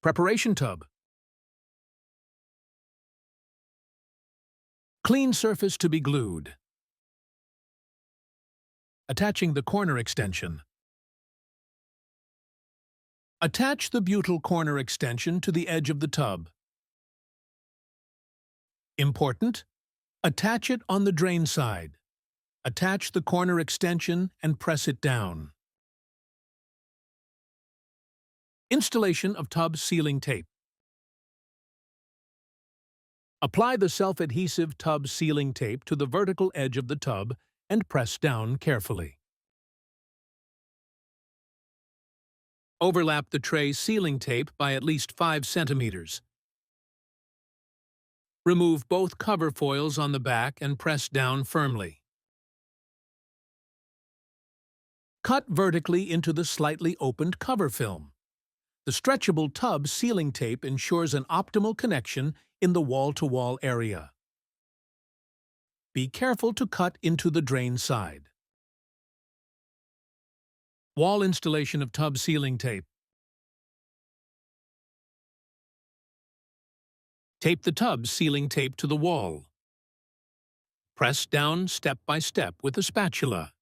Preparation tub. Clean surface to be glued. Attaching the corner extension. Attach the butyl corner extension to the edge of the tub. Important: attach it on the drain side. Attach the corner extension and press it down. Installation of tub sealing tape. Apply the self-adhesive tub sealing tape to the vertical edge of the tub and press down carefully. Overlap the tray sealing tape by at least 5 centimeters. Remove both cover foils on the back and press down firmly. Cut vertically into the slightly opened cover film. The stretchable tub sealing tape ensures an optimal connection in the wall-to-wall area. Be careful to cut into the drain side. Wall installation of tub sealing tape. Tape the tub sealing tape to the wall. Press down step by step with a spatula.